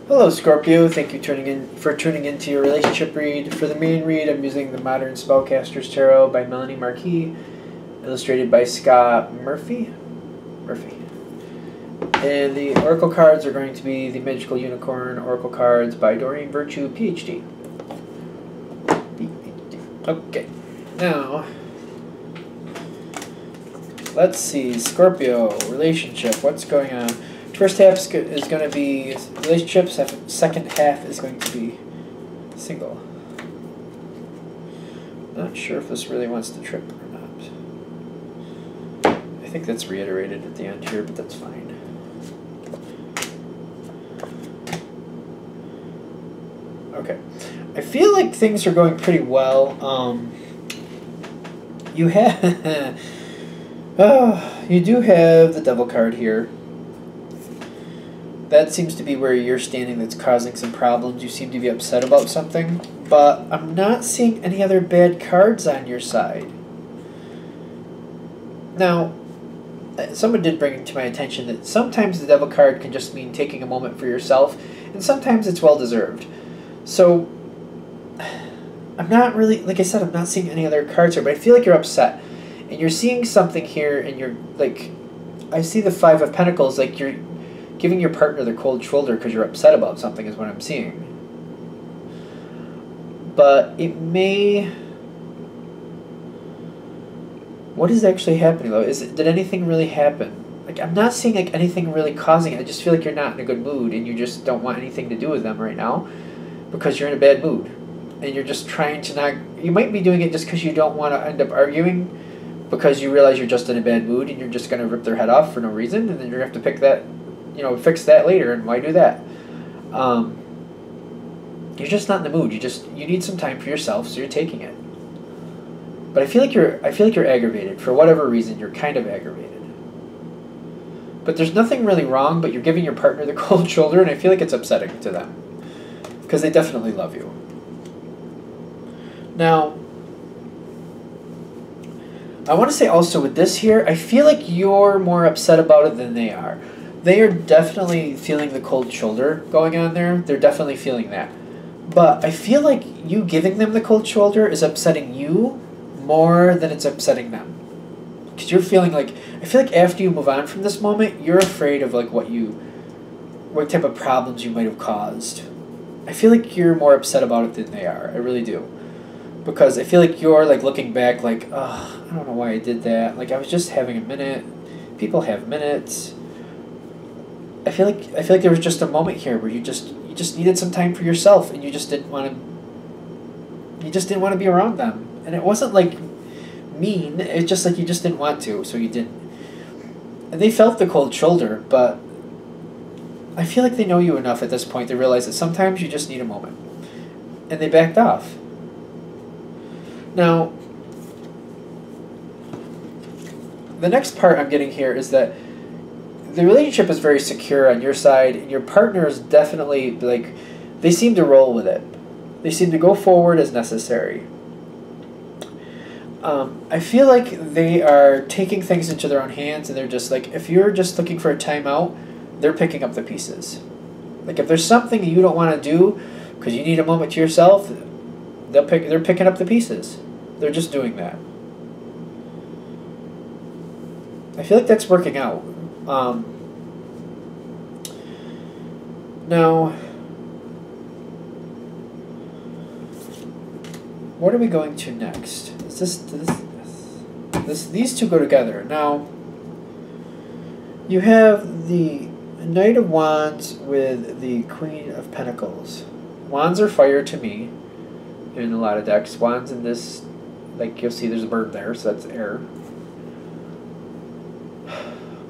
Hello Scorpio, thank you for tuning into your relationship read. For the main read, I'm using the Modern Spellcaster's Tarot by Melanie Marquis, illustrated by Scott Murphy. And the Oracle cards are going to be the Magical Unicorn Oracle cards by Doreen Virtue, PhD. Okay, now let's see, Scorpio, relationship, what's going on? First half is going to be relationships, second half is going to be single. Not sure if this really wants to trip or not. I think that's reiterated at the end here, but that's fine. Okay. I feel like things are going pretty well. You have... you do have the Devil card here. That seems to be where you're standing that's causing some problems. You seem to be upset about something. But I'm not seeing any other bad cards on your side. Now, someone did bring it to my attention that sometimes the Devil card can just mean taking a moment for yourself, and sometimes it's well-deserved. So, I'm not really, like I said, I'm not seeing any other cards here, but I feel like you're upset. And you're seeing something here, and you're, like, I see the Five of Pentacles, like you're giving your partner the cold shoulder because you're upset about something is what I'm seeing. But it may... What is actually happening, though? Did anything really happen? Like, I'm not seeing, like, anything really causing it. I just feel like you're not in a good mood, and you just don't want anything to do with them right now because you're in a bad mood. And you're just trying to not... You might be doing it just because you don't want to end up arguing because you realize you're just in a bad mood and you're just going to rip their head off for no reason, and then you're going to have to pick that... fix that later, and why do that? You're just not in the mood. You need some time for yourself, so you're taking it. But I feel like you're aggravated for whatever reason. You're kind of aggravated. But there's nothing really wrong. But you're giving your partner the cold shoulder, and I feel like it's upsetting to them because they definitely love you. Now, I want to say also with this here, I feel like you're more upset about it than they are. They are definitely feeling the cold shoulder going on there. They're definitely feeling that. But I feel like you giving them the cold shoulder is upsetting you more than it's upsetting them. Because you're feeling like... I feel like after you move on from this moment, you're afraid of like what type of problems you might have caused. I feel like you're more upset about it than they are. I really do. Because I feel like you're like looking back like, oh, I don't know why I did that. Like I was just having a minute. People have minutes. I feel like there was just a moment here where you just needed some time for yourself, and you just didn't want to be around them. And it wasn't like mean, it's just like you just didn't want to, so you didn't. And they felt the cold shoulder, but I feel like they know you enough at this point to realize that sometimes you just need a moment. And they backed off. Now, the next part I'm getting here is that the relationship is very secure on your side, and your partner is definitely, like, they seem to roll with it. They seem to go forward as necessary. I feel like they are taking things into their own hands, and they're just, like, if you're just looking for a timeout, they're picking up the pieces. Like, if there's something you don't want to do because you need a moment to yourself, they're picking up the pieces. They're just doing that. I feel like that's working out. Now, what are we going to next? These two go together. Now, you have the Knight of Wands with the Queen of Pentacles. Wands are fire to me in a lot of decks. Wands in this, like you'll see there's a bird there, so that's air.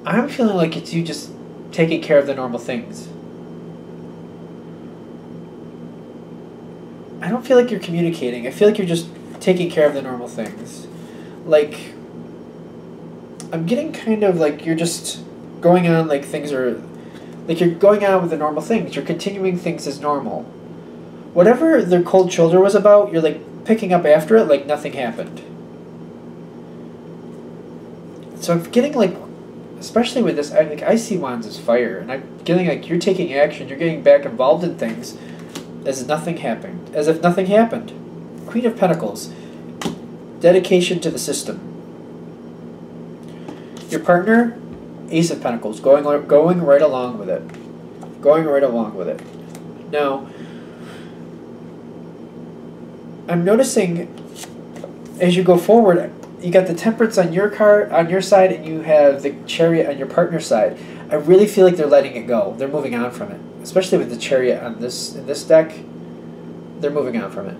I'm feeling like it's you just taking care of the normal things. I don't feel like you're communicating. I feel like you're just taking care of the normal things. Like, I'm getting kind of like you're just going on like things are... Like you're going on with the normal things. You're continuing things as normal. Whatever their cold shoulder was about, you're like picking up after it like nothing happened. So I'm getting like especially with this, I see wands as fire, and I'm feeling like you're taking action, you're getting back involved in things as if nothing happened. As if nothing happened. Queen of Pentacles. Dedication to the system. Your partner, Ace of Pentacles, going right along with it. Going right along with it. Now, I'm noticing as you go forward, you got the Temperance on your card, on your side, and you have the Chariot on your partner's side. I really feel like they're letting it go. They're moving on from it. Especially with the Chariot on in this deck, they're moving on from it.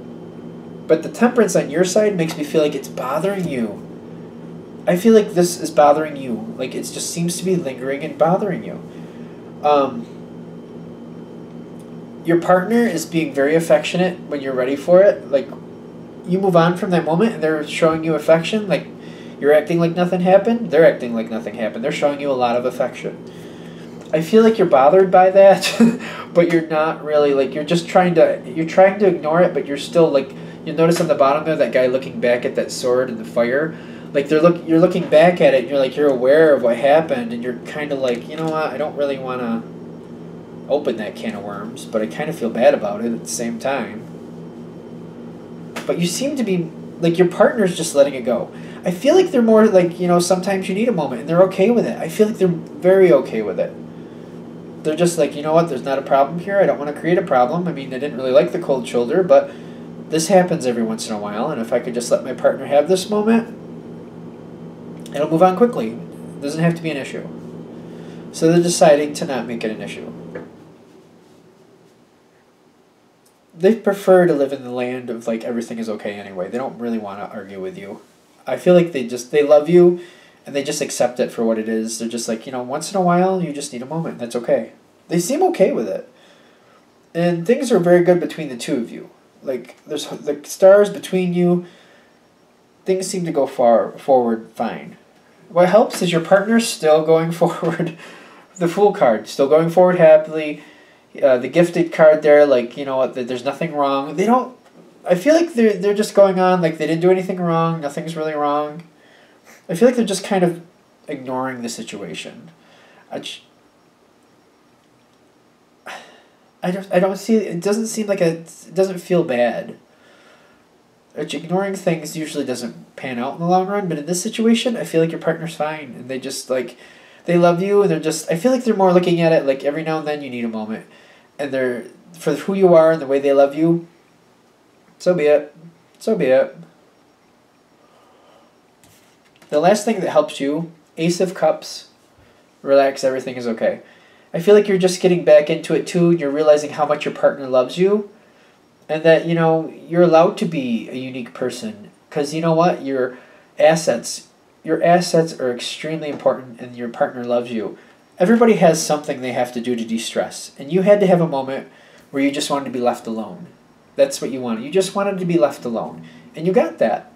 But the Temperance on your side makes me feel like it's bothering you. I feel like this is bothering you. Like it just seems to be lingering and bothering you. Your partner is being very affectionate when you're ready for it. Like you move on from that moment and they're showing you affection. Like you're acting like nothing happened. They're acting like nothing happened. They're showing you a lot of affection. I feel like you're bothered by that, but you're not really. Like you're trying to ignore it, but you're still like, you'll notice on the bottom there, that guy looking back at that sword and the fire. Like you're looking back at it and you're like, you're aware of what happened and you're kind of like, you know what, I don't really want to open that can of worms, but I kind of feel bad about it at the same time. But you seem to be, like your partner's just letting it go. I feel like they're more like, you know, sometimes you need a moment and they're okay with it. I feel like they're very okay with it. They're just like, you know what, there's not a problem here. I don't want to create a problem. I mean, I didn't really like the cold shoulder, but this happens every once in a while, and if I could just let my partner have this moment, it'll move on quickly. It doesn't have to be an issue. So they're deciding to not make it an issue. They prefer to live in the land of like everything is okay anyway. They don't really want to argue with you. I feel like they love you and they just accept it for what it is. They're just like, you know, once in a while you just need a moment. That's okay. They seem okay with it. And things are very good between the two of you. Like there's the stars between you. Things seem to go forward fine. What helps is your partner's still going forward. The Fool card, still going forward happily. The Gifted card there, like, you know what, there's nothing wrong. They don't, I feel like they're just going on, like they didn't do anything wrong, nothing's really wrong. I feel like they're just kind of ignoring the situation. I don't see, it doesn't seem like it doesn't feel bad. Ignoring things usually doesn't pan out in the long run, but in this situation, I feel like your partner's fine, and they just, like, they love you, and they're just, I feel like they're more looking at it like every now and then you need a moment, and they're, for who you are and the way they love you, so be it. So be it. The last thing that helps you, Ace of Cups, relax, everything is okay. I feel like you're just getting back into it too, and you're realizing how much your partner loves you, and that, you know, you're allowed to be a unique person. Because you know what? Your assets are extremely important, and your partner loves you. Everybody has something they have to do to de-stress. And you had to have a moment where you just wanted to be left alone. That's what you wanted. You just wanted to be left alone. And you got that.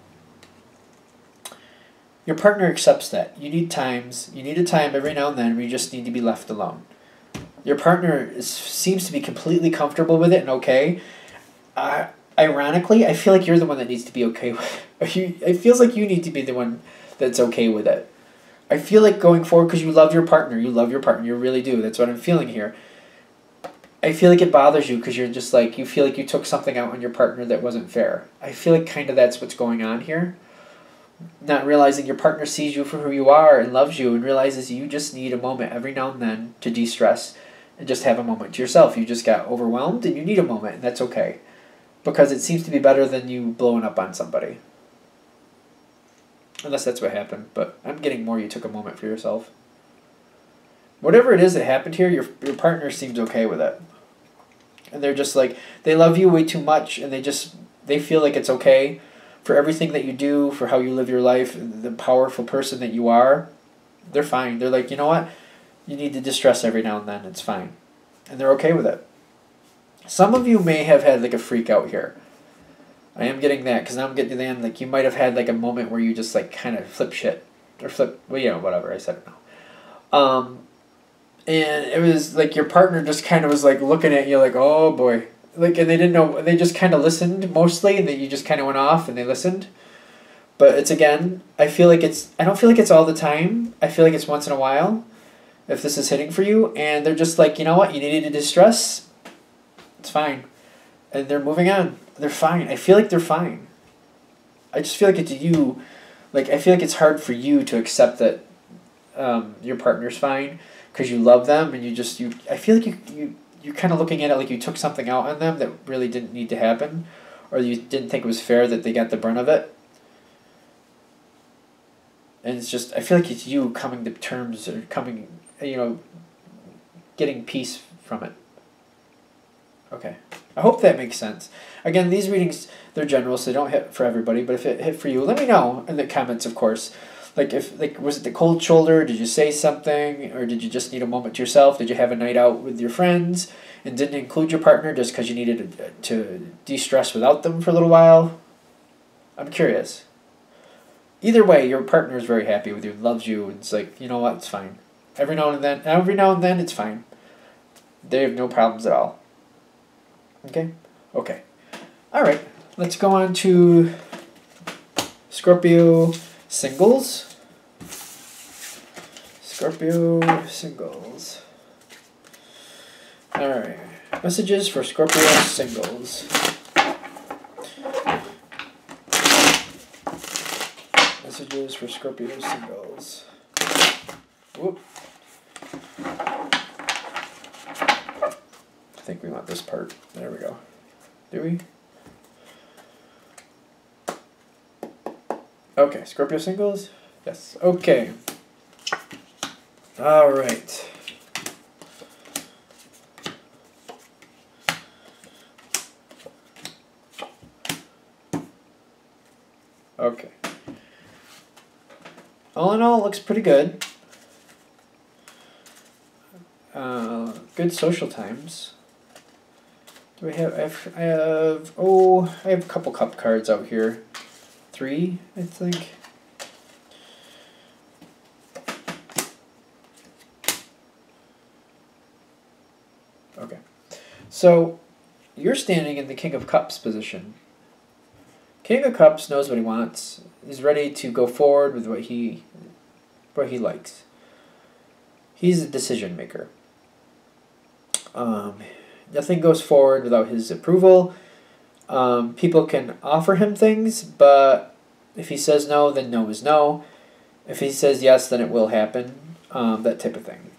Your partner accepts that. You need a time every now and then where you just need to be left alone. Your partner seems to be completely comfortable with it and okay. Ironically, I feel like you're the one that needs to be okay with it. It feels like you need to be the one that's okay with it. I feel like going forward, because you love your partner. You love your partner. You really do. That's what I'm feeling here. I feel like it bothers you because you're just like, you feel like you took something out on your partner that wasn't fair. I feel like kind of that's what's going on here. Not realizing your partner sees you for who you are and loves you and realizes you just need a moment every now and then to de-stress and just have a moment to yourself. You just got overwhelmed and you need a moment, and that's okay. Because it seems to be better than you blowing up on somebody. Unless that's what happened, but I'm getting more you took a moment for yourself. Whatever it is that happened here, your partner seems okay with it. And they're just like, they love you way too much, and they feel like it's okay for everything that you do, for how you live your life, the powerful person that you are. They're fine. They're like, you know what? You need to distress every now and then. It's fine. And they're okay with it. Some of you may have had like a freak out here. I am getting that, because now I'm getting to the end, like you might have had like a moment where you just like kind of flip shit. Or flip, well, you know, whatever, I said it now. And it was like your partner just kind of was like looking at you like, oh boy. Like, and they didn't know, they just kind of listened mostly, and then you just kind of went off and they listened. But it's, again, I don't feel like it's all the time. I feel like it's once in a while, if this is hitting for you, and they're just like, you know what, you needed to distress, it's fine. And they're moving on. They're fine. I feel like they're fine. I just feel like it's you, like, I feel like it's hard for you to accept that your partner's fine, because you love them, and I feel like you're kind of looking at it like you took something out on them that really didn't need to happen, or you didn't think it was fair that they got the brunt of it. And it's just, I feel like it's you coming to terms, or getting peace from it. Okay. I hope that makes sense. Again, these readings, they're general, so they don't hit for everybody, but if it hit for you, let me know in the comments, of course. Was it the cold shoulder? Did you say something? Or did you just need a moment to yourself? Did you have a night out with your friends and didn't include your partner just because you needed to de-stress without them for a little while? I'm curious. Either way, your partner is very happy with you, loves you, and it's like, you know what, it's fine. Every now and then, it's fine. They have no problems at all. Okay? Okay. All right. Let's go on to Scorpio singles. Scorpio singles. All right. Messages for Scorpio singles. Messages for Scorpio singles. Whoop. I think we want this part. There we go. Do we? Okay, Scorpio singles? Yes. Okay. All right. Okay. All in all, it looks pretty good. Good social times. Do I have? I have a couple cup cards out here. 3, I think. Okay. So, you're standing in the King of Cups position. King of Cups knows what he wants. He's ready to go forward with what he likes. He's a decision maker. Nothing goes forward without his approval. People can offer him things, but if he says no, then no is no. If he says yes, then it will happen. That type of thing.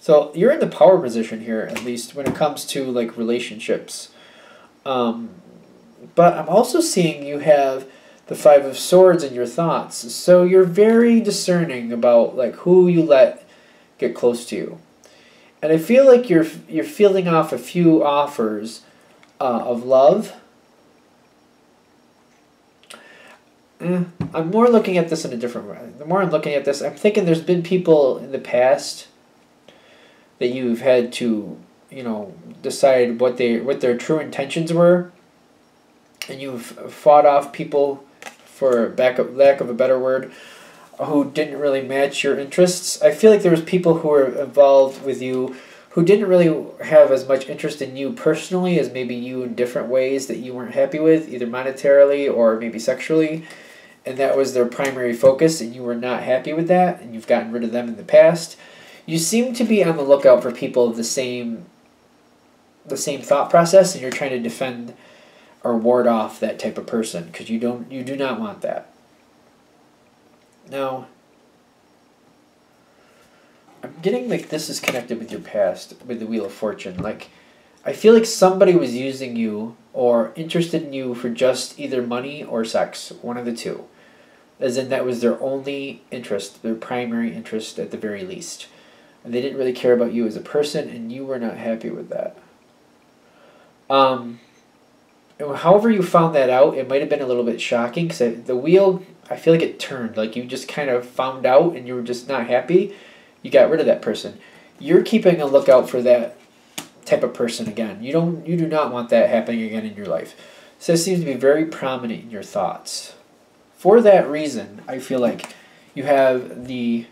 So you're in the power position here, at least when it comes to like relationships. But I'm also seeing you have the 5 of Swords in your thoughts. So you're very discerning about like who you let get close to you. And I feel like you're fielding off a few offers of love. I'm more looking at this in a different way. The more I'm looking at this, I'm thinking there's been people in the past that you've had to, decide what their true intentions were, and you've fought off people, for lack of a better word, who didn't really match your interests. I feel like there was people who were involved with you who didn't really have as much interest in you personally as maybe you in different ways that you weren't happy with, either monetarily or maybe sexually, and that was their primary focus, and you were not happy with that, and you've gotten rid of them in the past. You seem to be on the lookout for people of the same thought process, and you're trying to defend or ward off that type of person, because you do not want that. Now, I'm getting like this is connected with your past, with the Wheel of Fortune. Like, I feel like somebody was using you or interested in you for just either money or sex, one of the two. As in, that was their only interest, their primary interest at the very least. And they didn't really care about you as a person, and you were not happy with that. However you found that out, it might have been a little bit shocking, because the wheel, I feel like it turned. Like, you just kind of found out and you were just not happy. You got rid of that person. You're keeping a lookout for that type of person again. You do not want that happening again in your life. So it seems to be very prominent in your thoughts. For that reason, I feel like you have the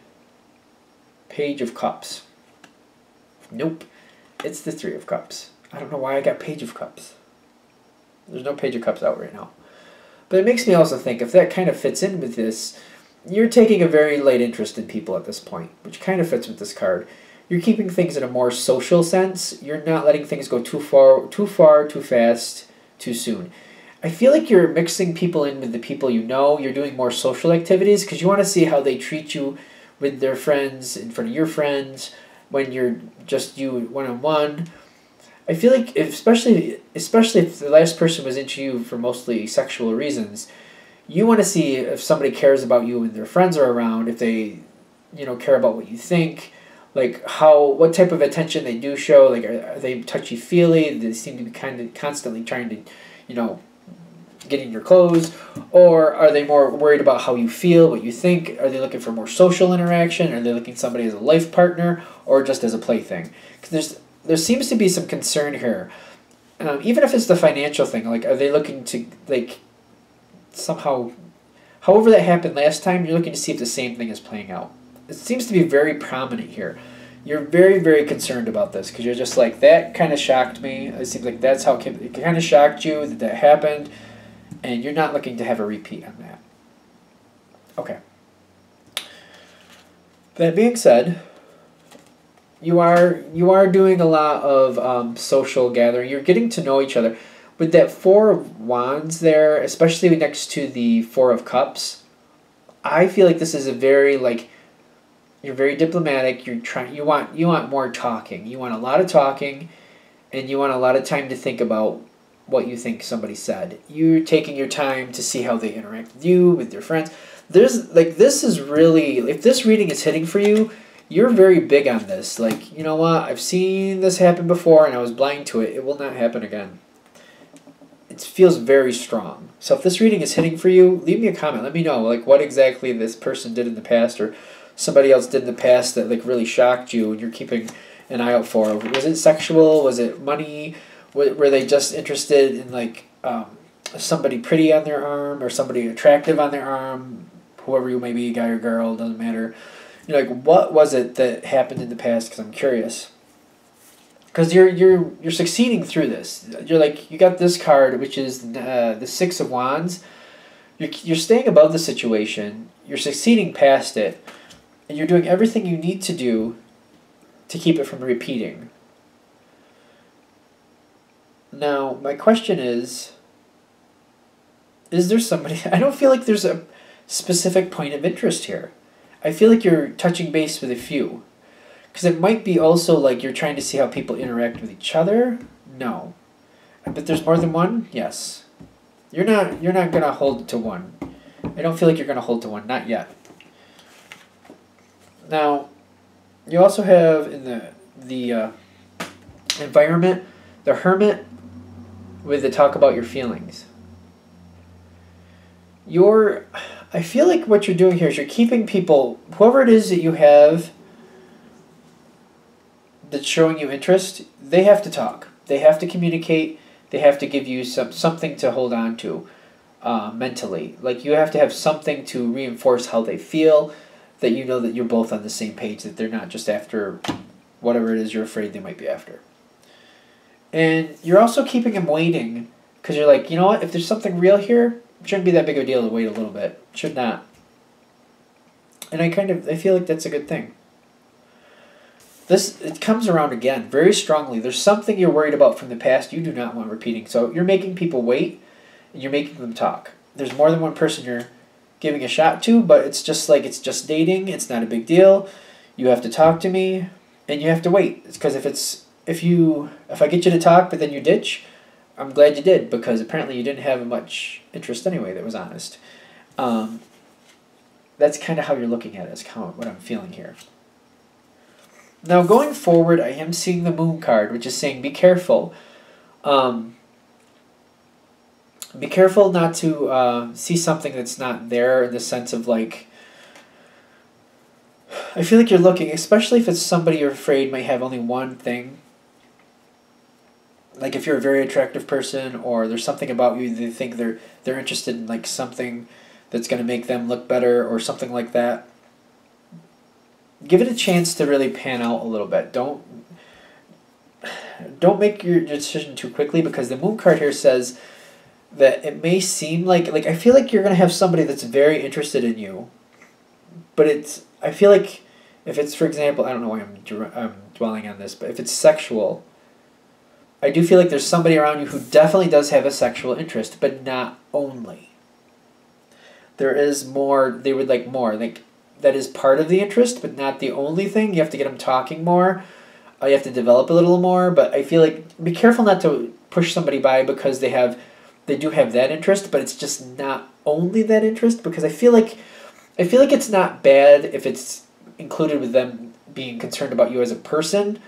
Page of Cups. Nope. It's the 3 of Cups. I don't know why I got Page of Cups. There's no Page of Cups out right now. But it makes me also think if that kind of fits in with this, you're taking a very light interest in people at this point, which kind of fits with this card. You're keeping things in a more social sense. You're not letting things go too far, too fast, too soon. I feel like you're mixing people in with the people you know. You're doing more social activities because you want to see how they treat you with their friends, in front of your friends, when you're just you one-on-one. I feel like, especially if the last person was into you for mostly sexual reasons, you want to see if somebody cares about you when their friends are around, if they, care about what you think, like what type of attention they do show, like are they touchy-feely, they seem to be kind of constantly trying to, get in your clothes, or are they more worried about how you feel, what you think, are they looking for more social interaction, are they looking at somebody as a life partner, or just as a plaything? Because there seems to be some concern here. Even if it's the financial thing, like are they looking to, like, somehow, however that happened last time, you're looking to see if the same thing is playing out. It seems to be very prominent here. You're very, very concerned about this because you're just like, that kind of shocked me. It seems like that's how it kind of shocked you that happened, and you're not looking to have a repeat on that. Okay. That being said, you are doing a lot of social gathering. You're getting to know each other. With that Four of Wands there, especially next to the Four of Cups, I feel like this is a very, like, you're very diplomatic. You want more talking. You want a lot of talking, and you want a lot of time to think about what you think somebody said. You're taking your time to see how they interact with you, with your friends. This is really, if this reading is hitting for you, you're very big on this. Like, you know what? I've seen this happen before, and I was blind to it. It will not happen again. It feels very strong. So if this reading is hitting for you, leave me a comment. Let me know, like, what exactly this person did in the past or somebody else did in the past that, like, really shocked you and you're keeping an eye out for. Was it sexual? Was it money? Were they just interested in, like, somebody pretty on their arm or somebody attractive on their arm? Whoever you may be, guy or girl, doesn't matter. You're like, what was it that happened in the past? Because I'm curious. Because you're succeeding through this. You're like, you got this card, which is the Six of Wands. You're staying above the situation. You're succeeding past it. And you're doing everything you need to do to keep it from repeating. Now, my question is there somebody... I don't feel like there's a specific point of interest here. I feel like you're touching base with a few. Because it might be also like you're trying to see how people interact with each other. No. But there's more than one? Yes. You're not going to hold to one. I don't feel like you're going to hold to one. Not yet. Now, you also have in the environment, the Hermit with the talk about your feelings. I feel like what you're doing here is you're keeping people, whoever it is that you have that's showing you interest, they have to talk. They have to communicate. They have to give you something to hold on to mentally. Like, you have to have something to reinforce how they feel, that you know that you're both on the same page, that they're not just after whatever it is you're afraid they might be after. And you're also keeping them waiting because you're like, you know what, if there's something real here, it shouldn't be that big of a deal to wait a little bit. It should not. And I feel like that's a good thing. It comes around again very strongly. There's something you're worried about from the past you do not want repeating. So you're making people wait, and you're making them talk. There's more than one person you're giving a shot to, but it's just like, it's just dating. It's not a big deal. You have to talk to me, and you have to wait. It's because if I get you to talk, but then you ditch, I'm glad you did, because apparently you didn't have much interest anyway that was honest. That's kind of how you're looking at it, is kind of what I'm feeling here. Now, going forward, I am seeing the Moon card, which is saying be careful. Be careful not to see something that's not there, in the sense of, like, I feel like you're looking, especially if it's somebody you're afraid might have only one thing. Like, if you're a very attractive person, or there's something about you they think they're interested in, like, something that's going to make them look better, or something like that. Give it a chance to really pan out a little bit. Don't make your decision too quickly, because the Moon card here says that it may seem like I feel like you're gonna have somebody that's very interested in you, but I feel like if it's, for example, I don't know why I'm dwelling on this, but if it's sexual, I do feel like there's somebody around you who definitely does have a sexual interest, but not only. There is more. They would like more. Like that is part of the interest, but not the only thing. You have to get them talking more. You have to develop a little more. But I feel like be careful not to push somebody by because they do have that interest, but it's just not only that interest, because I feel like it's not bad if it's included with them being concerned about you as a person.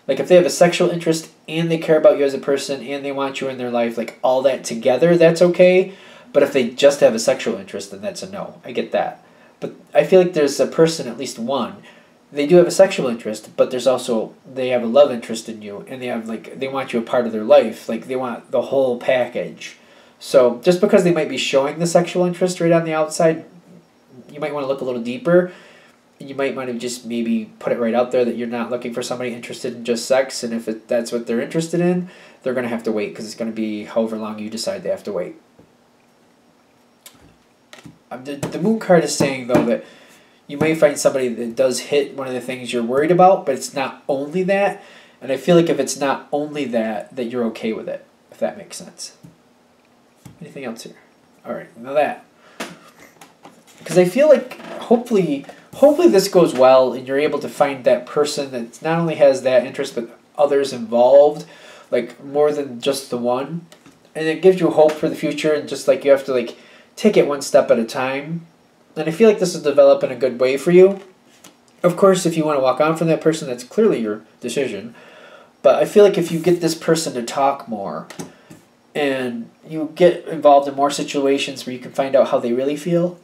Like if they have a sexual interest and they care about you as a person and they want you in their life, like all that together, that's okay. But if they just have a sexual interest, then that's a no. I get that. But I feel like there's a person, at least one, they do have a sexual interest, but there's also, they have a love interest in you, and they want you a part of their life. Like they want the whole package. So just because they might be showing the sexual interest right on the outside, you might want to look a little deeper. You might want to just maybe put it right out there that you're not looking for somebody interested in just sex, and if that's what they're interested in, they're going to have to wait, because it's going to be however long you decide they have to wait. The moon card is saying, though, that you may find somebody that does hit one of the things you're worried about, but it's not only that. And I feel like if it's not only that you're okay with it, if that makes sense. Anything else here? All right, now that. Because I feel like hopefully this goes well and you're able to find that person that not only has that interest, but others involved, like more than just the one. And it gives you hope for the future, and just like you have to like take it one step at a time. And I feel like this will develop in a good way for you. Of course, if you want to walk on from that person, that's clearly your decision. But I feel like if you get this person to talk more and you get involved in more situations where you can find out how they really feel,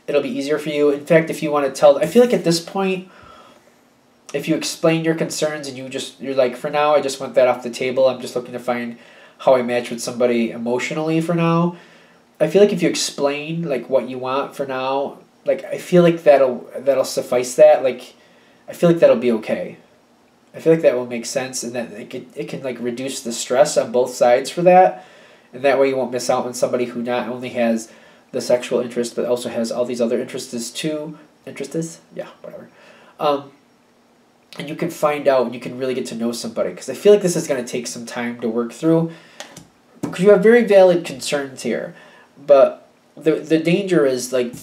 it'll be easier for you. In fact, if you want to tell, I feel like at this point, if you explain your concerns and you're like, for now, I just want that off the table. I'm just looking to find how I match with somebody emotionally for now. I feel like if you explain like what you want for now, like I feel like that'll suffice that. Like I feel like that'll be okay. I feel like that will make sense, and that it can like reduce the stress on both sides for that. And that way you won't miss out on somebody who not only has the sexual interest, but also has all these other interests too. Yeah, whatever. And you can find out, and you can really get to know somebody. Because I feel like this is going to take some time to work through. Because you have very valid concerns here. But the danger is like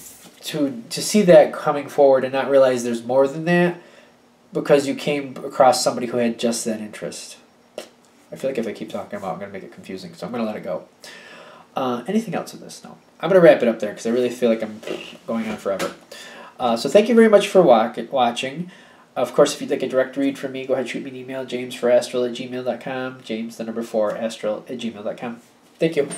to see that coming forward and not realize there's more than that, because you came across somebody who had just that interest. I feel like if I keep talking about it, I'm going to make it confusing, so I'm going to let it go. Anything else with this? No. I'm going to wrap it up there because I really feel like I'm going on forever. So thank you very much for watching. Of course, if you'd like a direct read from me, go ahead and shoot me an email, james4astral@gmail.com, james4astral@gmail.com. Thank you.